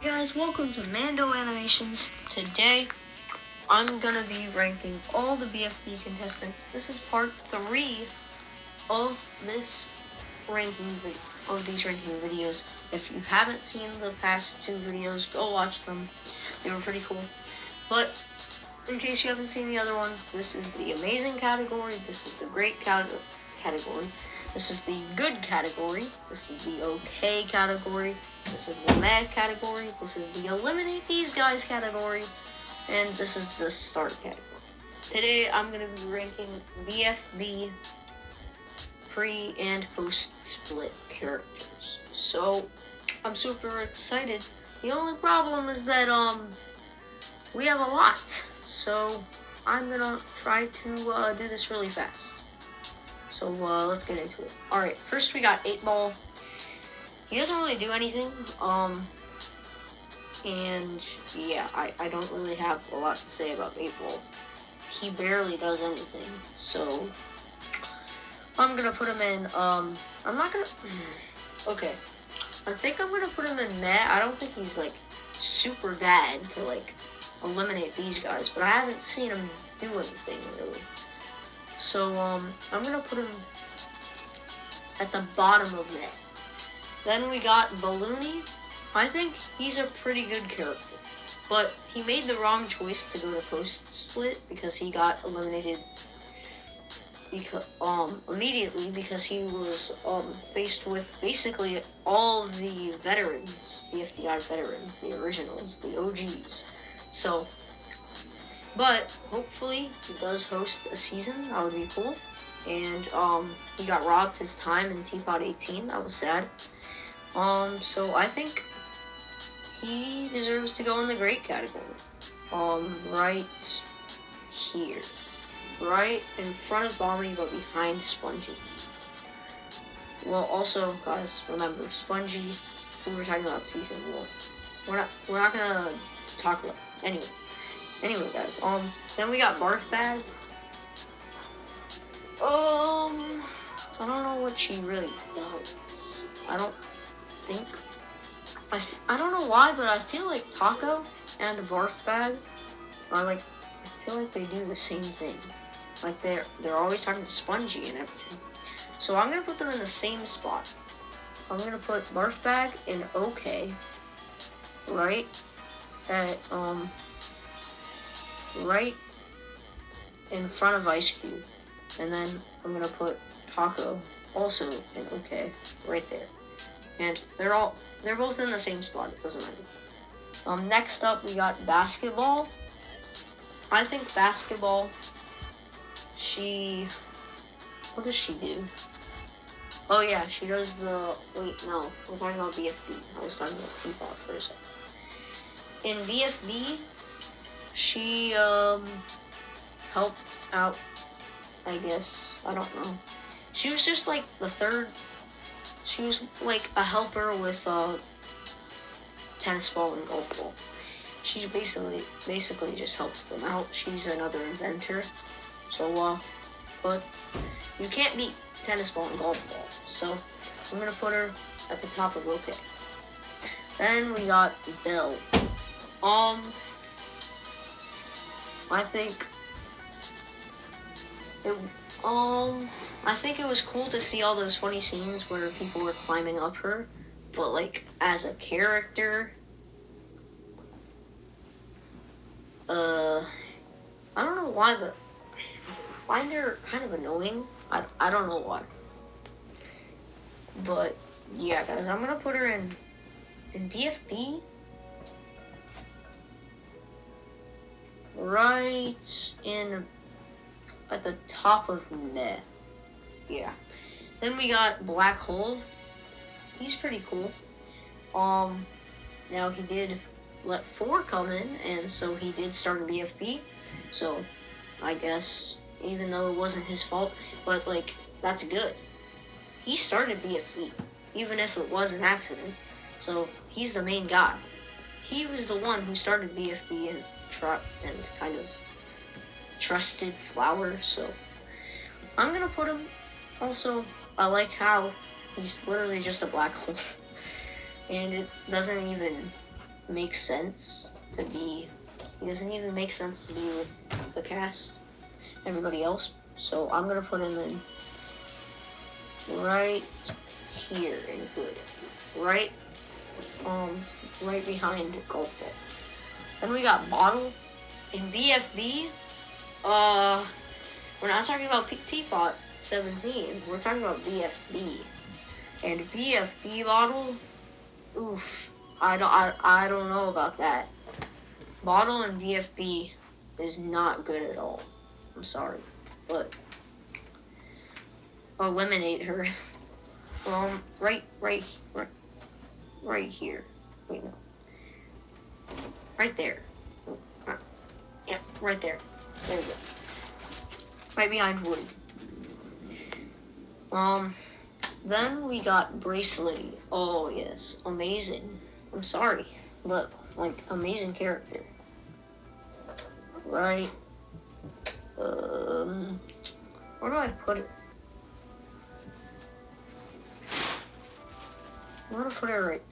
Guys, welcome to Mando Animations. Today, I'm gonna be ranking all the BFB contestants. This is part 3 of these ranking videos. If you haven't seen the past 2 videos, go watch them. They were pretty cool. But in case you haven't seen the other ones, this is the amazing category. This is the great category. This is the good category. This is the okay category. This is the mad category. This is the eliminate these guys category. And this is the start category. Today I'm going to be ranking BFB pre and post split characters. So I'm super excited. The only problem is that we have a lot. So I'm going to try to do this really fast. So let's get into it. Alright, first we got 8 Ball. He doesn't really do anything. And yeah, I don't really have a lot to say about 8 Ball. He barely does anything. So I'm gonna put him in, I'm not gonna, okay. I think I'm gonna put him in meh. I don't think he's like super bad to like eliminate these guys, but I haven't seen him do anything really. So, I'm gonna put him at the bottom of meh. Then we got Balloony. I think he's a pretty good character, but he made the wrong choice to go to post split because he got eliminated immediately because he was faced with basically all of the veterans, BFDI veterans, the originals, the OGs. So, but hopefully he does host a season. That would be cool. And he got robbed his time in Teapot 18. That was sad. So I think he deserves to go in the great category. Right here. Right in front of Bomberly, but behind Spongy. Well, also, guys, remember, Spongy, we were talking about season 1. We're not gonna talk about it. Anyway, guys, then we got Barf Bag. I don't know what she really does. I don't know why, but I feel like Taco and Barf Bag are like, I feel like they do the same thing. Like they're always talking to Spongy and everything. So I'm gonna put them in the same spot. I'm gonna put Barf Bag in OK. Right at right in front of Ice Cube. And then I'm gonna put Taco also in OK, right there. And they're both in the same spot, it doesn't matter. Next up we got Basketball. I think Basketball, what does she do? Oh yeah, she does wait, no, I was talking about BFB. I was talking about Teapot for a second. In BFB, she helped out, I guess. I don't know. She was just like the third. She was like a helper with tennis ball and golf ball. She basically just helped them out. She's another inventor. So but you can't beat tennis ball and golf ball. So I'm gonna put her at the top of OK. Then we got Bill. I think it was cool to see all those funny scenes where people were climbing up her, but like as a character, I don't know why, but I find her kind of annoying. I don't know why. But yeah, guys, I'm gonna put her in BFB. Right in at the top of meh. Yeah. Then we got Black Hole. He's pretty cool. Now he did let 4 come in, and so he did start in BFB. So I guess even though it wasn't his fault, but like that's good. He started BFB, even if it was an accident. So he's the main guy. He was the one who started BFB and kind of trusted Flower. So I'm gonna put him. Also, I like how he's literally just a black hole, and it doesn't even make sense to be. He doesn't even make sense to be with the cast, everybody else. So I'm gonna put him in right here and good, right, right behind golf ball. Then we got Bottle in BFB. We're not talking about Teapot 17. We're talking about BFB. And BFB Bottle, oof. I don't know about that. Bottle and BFB is not good at all. I'm sorry, but eliminate her. Right here. Wait, no. Right there. Yeah, right there. There we go. Right behind Woody. Then we got Bracelety. Oh yes, amazing. I'm sorry, but like amazing character. Right. Where do I put it? I'm gonna put her right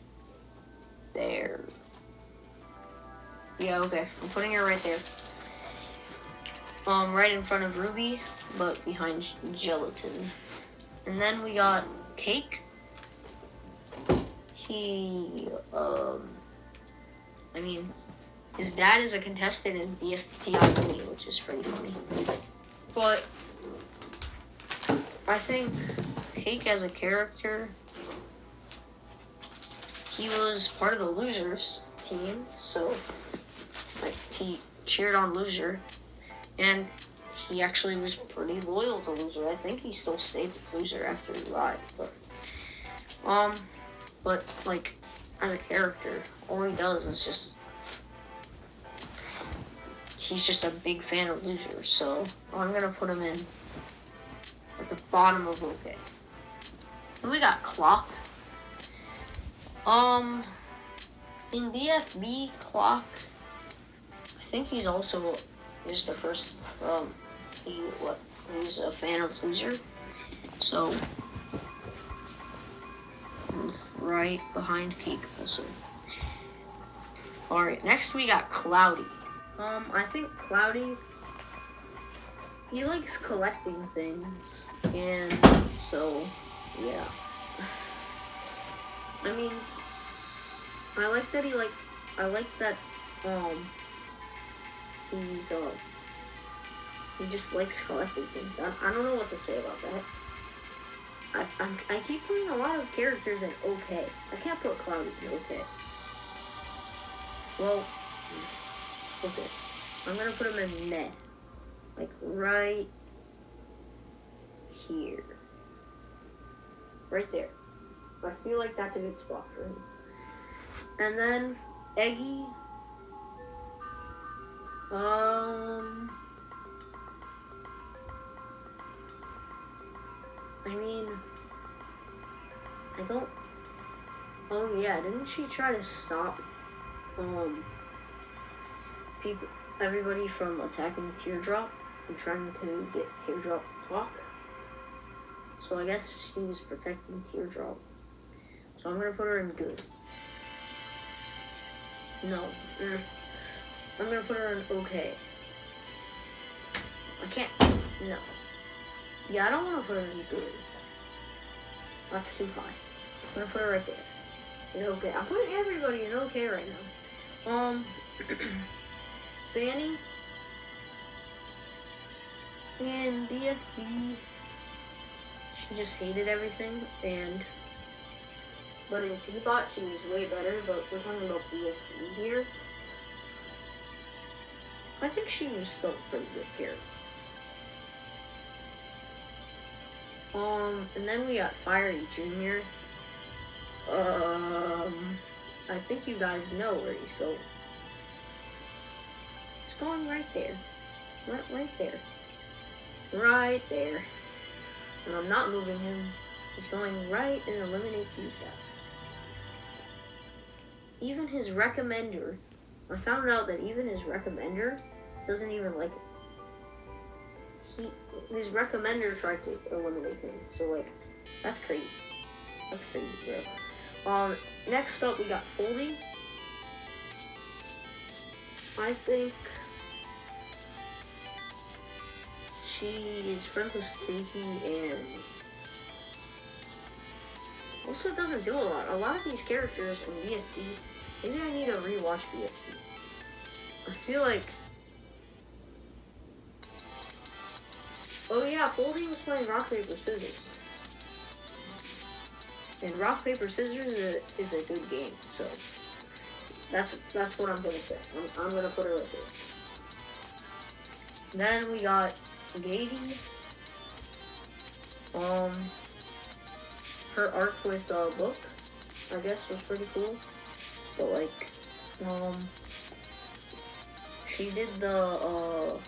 there. Yeah, okay. I'm putting her right there. Right in front of Ruby, but behind Gelatin. And then we got Cake. He, I mean, his dad is a contestant in BFTI, which is pretty funny. But I think Cake as a character, he was part of the Losers team, so like he cheered on Loser, and he actually was pretty loyal to Loser. I think he still stayed with Loser after he lied, but like as a character, all he does is just he's just a big fan of Loser. So I'm gonna put him in at the bottom of okay. Then we got Clock. In BFB, Clock, I think he's also just the first, he's a fan of Loser, so, right behind Cake also. Alright, next we got Cloudy. I think Cloudy, he likes collecting things, and so, yeah. I mean, I like that he's, he just likes collecting things. I don't know what to say about that. I keep putting a lot of characters in okay. I can't put Cloudy in okay. Well, okay. I'm gonna put him in meh. Like, right here. Right there. I feel like that's a good spot for him. And then Eggy. I mean, I don't. Oh yeah, didn't she try to stop everybody from attacking Teardrop and trying to get Teardrop to talk? So I guess she was protecting Teardrop. So I'm gonna put her in good. No. I'm gonna put her in okay. I can't. No. Yeah, I don't want to put her in good. That's too high. I'm gonna put her right there. In okay. I'm putting everybody in okay right now. Fanny. And BFB. She just hated everything, but in Teapot, she was way better, but we're talking about BFB here. I think she was still a pretty good character. And then we got Fiery Jr. I think you guys know where he's going. He's going right there. Right there. Right there. And I'm not moving him. He's going right and eliminate these guys. Even his recommender, I found out that even his recommender doesn't even like it. His recommender tried to eliminate him. So like, that's crazy. That's crazy, bro. Next up we got Foldy. I think she is friends with Stinky and also doesn't do a lot. A lot of these characters in BFB, maybe I need to rewatch BFB. I feel like, oh yeah, Foldy was playing Rock, Paper, Scissors. And Rock, Paper, Scissors is a good game, so that's what I'm gonna say. I'm gonna put her right there. Then we got Gady. Her arc with Book, I guess, was pretty cool. But like, she did the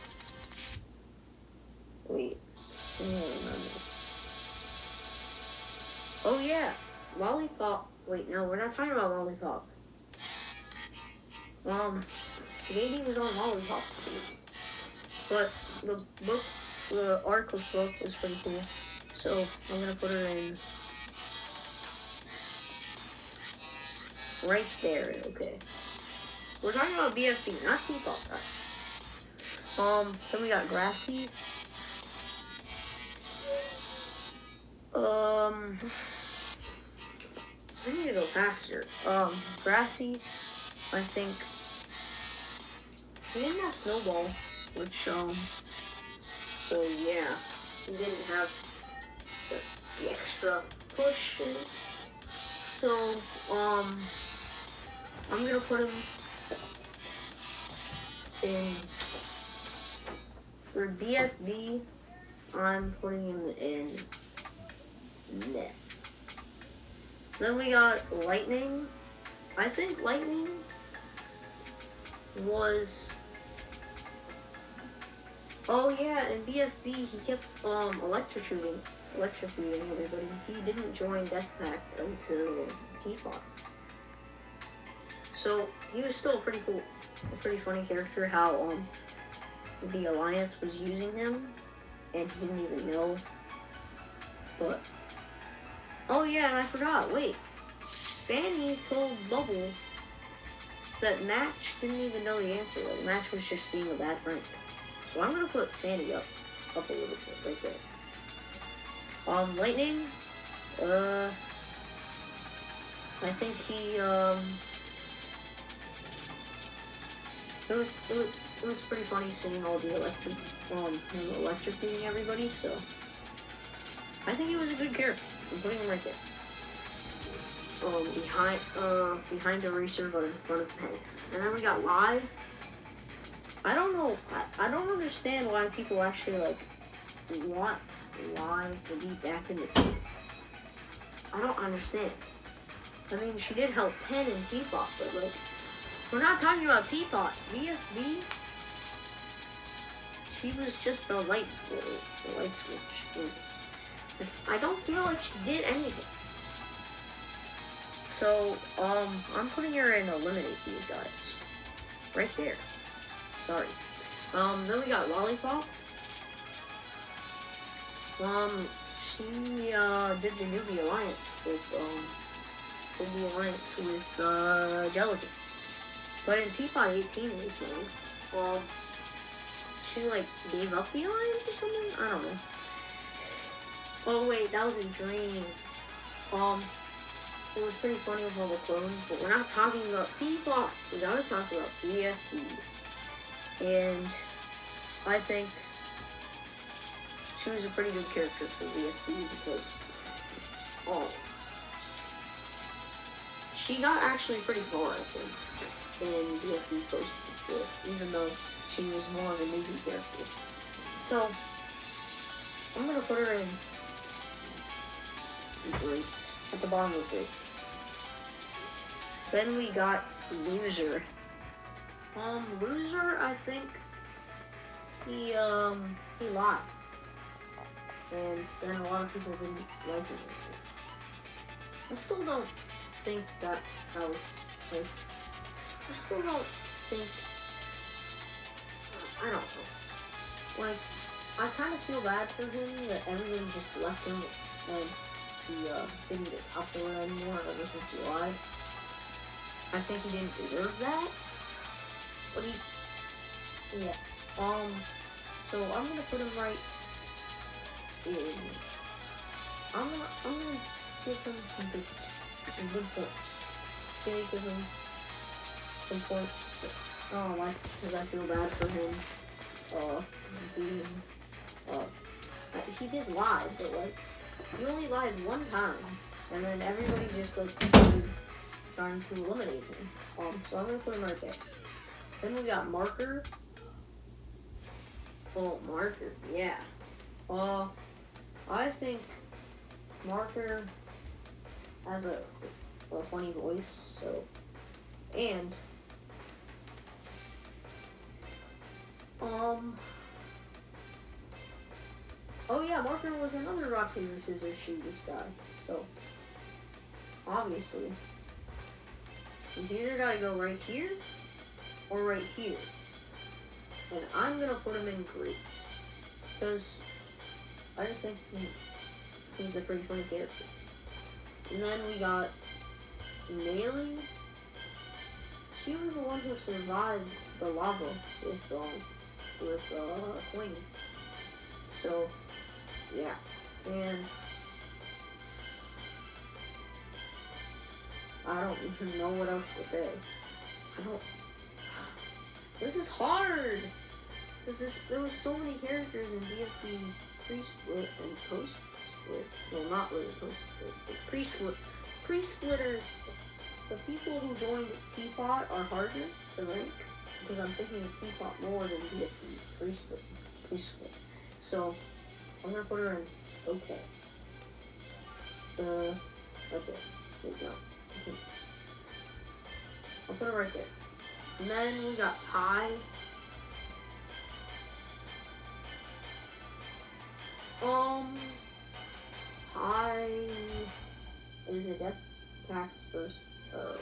wait, I don't remember. Oh yeah, Lollipop. Wait, no, we're not talking about Lollipop. Gady was on Lollipop's team. But the arc of Book was pretty cool. So I'm gonna put her in right there, okay. We're talking about BFB, not T-Pop, guys. Then we got Grassy. I need to go faster. Grassy, I think, he didn't have Snowball, which, so yeah, he didn't have the extra pushes. So, I'm gonna put him in, for BFB, I'm putting him in net. Then we got Lightning. I think Lightning was, oh yeah, in BFB he kept electrocuting everybody. He didn't join Deathpack until Teapot. So he was still a pretty cool, a pretty funny character. How the Alliance was using him and he didn't even know. But oh yeah, and I forgot. Wait, Fanny told Bubble that Match didn't even know the answer. Like Match was just being a bad friend. So I'm gonna put Fanny up a little bit right there. Lightning. I think he it was pretty funny seeing all the him electrocuting everybody. So I think he was a good character. I'm putting him right there. Behind Eraser, but in front of Pen. And then we got Live. I don't know. I don't understand why people actually like want Live to be back in the team. I don't understand. I mean, she did help Pen and Teapot, but like, we're not talking about Teapot. BFB, she was just the light switch. And I don't feel like she did anything. So, I'm putting her in Eliminate these guys. Right there. Sorry. Then we got Lollipop. She, did the Newbie Alliance with, Delicate. But in Teapot 18 recently, she, like, gave up the Alliance or something? I don't know. Oh, wait, that was a dream. It was pretty funny with all the clones, but we're not talking about Teapot. We gotta talk about BFB. And I think she was a pretty good character for BFB because, she got actually pretty far, I think, in BFB post-split, even though she was more of a newbie character. So, I'm gonna put her in great, at the bottom of great. Then we got Loser. Loser, I think he lied. And then a lot of people didn't like him. I still don't think that was, like, I still don't think, I don't know. Like, I kind of feel bad for him that everyone just left him and he didn't get popular anymore ever since he lied. I think he didn't deserve that, but Yeah. So I'm gonna put him right in. I'm gonna give him some good points. Okay, give him some points. Oh, like, because I feel bad for him. Being, he did lie, but like, he only lied one time, and then everybody just like started trying to eliminate him. So I'm gonna put him right there. Then we got Marker. Oh, Marker, yeah. I think Marker has a funny voice, so, and, oh yeah, Marker was another rock, paper, scissors, shoot guy, so, obviously, he's either gotta go right here, or right here, and I'm gonna put him in greats, because I just think he's a pretty funny character. And then we got Mary. She was the one who survived the lava with Queen. So yeah, and I don't even know what else to say. This is hard. There was so many characters in BFB pre-split and post-split. Well, not really post-split, but pre-splitters. The people who joined Teapot are harder to rank because I'm thinking of Teapot more than BFB pre-split. So I'm gonna put her in okay. Okay. Wait, no. Okay. I'll put her right there. And then we got Pie. Pie is a Death Pact first,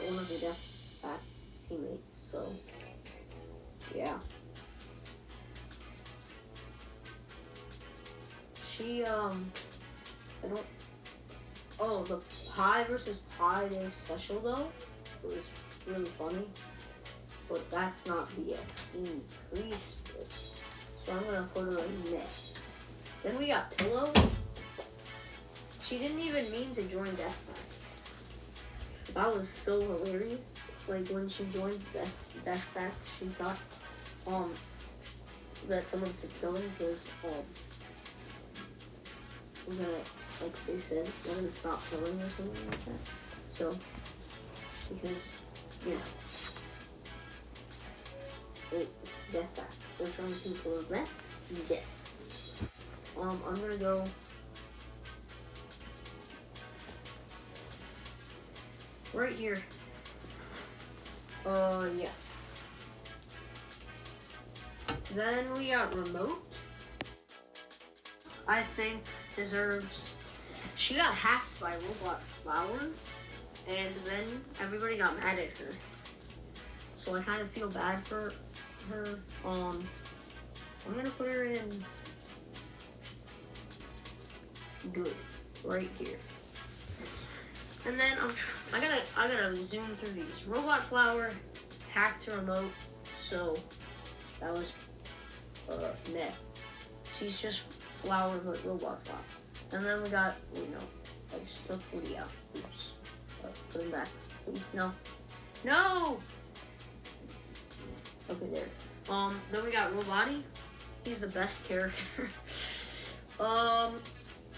one of the Death Pact teammates, so, yeah. She, the Pie versus Pie Day special, though, it was really funny, but that's not BFB pre-split, so I'm gonna put her in net. Then we got Pillow. She didn't even mean to join Death Pact. That was so hilarious. Like when she joined Death Pact, she thought that someone should kill her because we're gonna, like they said, we're gonna stop killing or something like that. So because it's Death Pact. They're trying to prevent death. I'm gonna go right here. Yeah. Then we got Remote. I think deserves. She got hacked by Robot Flower, and then everybody got mad at her. So I kind of feel bad for her. I'm gonna put her in good right here. And then I gotta zoom through these. Robot Flower hacked to Remote, so that was meh. She's just Flower but Robot Flower. And then we got I just took Woody out. Oops. Put him back. Please no. No. Okay, there. Then we got Roboti. He's the best character.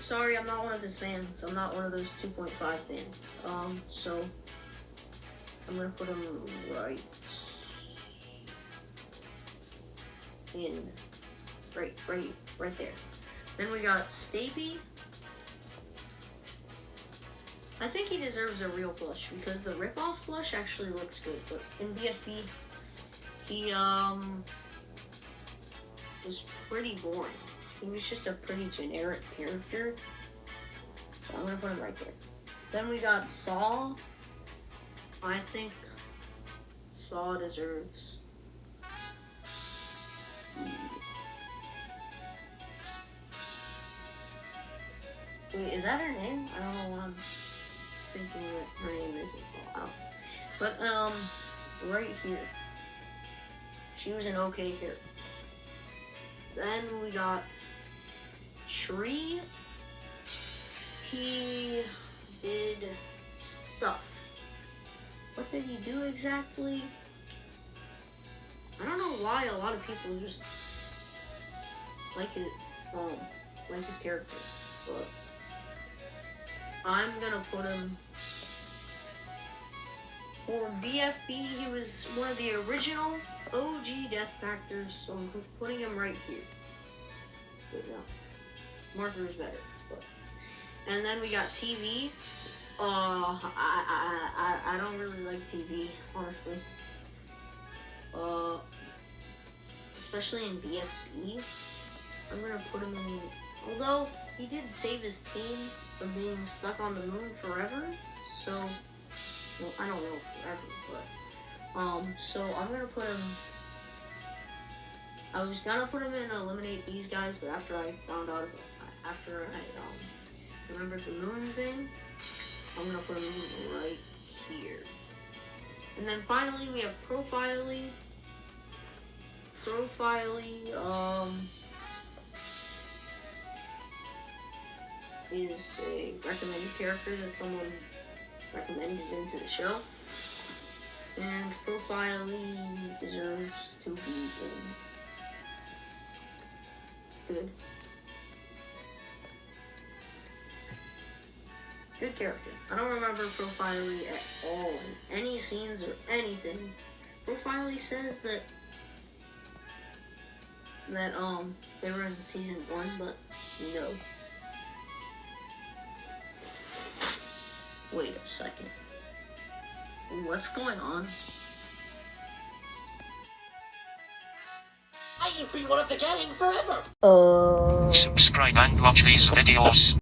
Sorry, I'm not one of his fans. I'm not one of those 2.5 fans. So I'm gonna put him right there. Then we got Stapy. I think he deserves a real blush because the rip-off blush actually looks good, but in BFB, he was pretty boring. He was just a pretty generic character. So I'm gonna put him right there. Then we got Saw. I think Saw deserves. Wait, is that her name? I don't know what I'm thinking her name is. It's Saw. But right here. She was an okay character. Then we got Tree. He did stuff. What did he do exactly? I don't know why a lot of people just like his character, but I'm gonna put him for BFB. He was one of the original OG Death Factors, so I'm putting him right here. Wait, no, marker is better. But. And then we got TV. I don't really like TV, honestly. Especially in BFB. I'm gonna put him in, although he did save his team from being stuck on the moon forever, so, well, I don't know forever, but, so I'm gonna put him, I was gonna put him in eliminate these guys, but after I found out, after I, remembered the moon thing, I'm gonna put him right here. And then finally we have Profiley. Is a recommended character that someone recommended into the show. And Profiley deserves to be in. Good. Good character. I don't remember Profiley at all in any scenes or anything. Profiley says that they were in season 1, but no. Wait a second. What's going on? I've been one of the gang forever. Subscribe and watch these videos.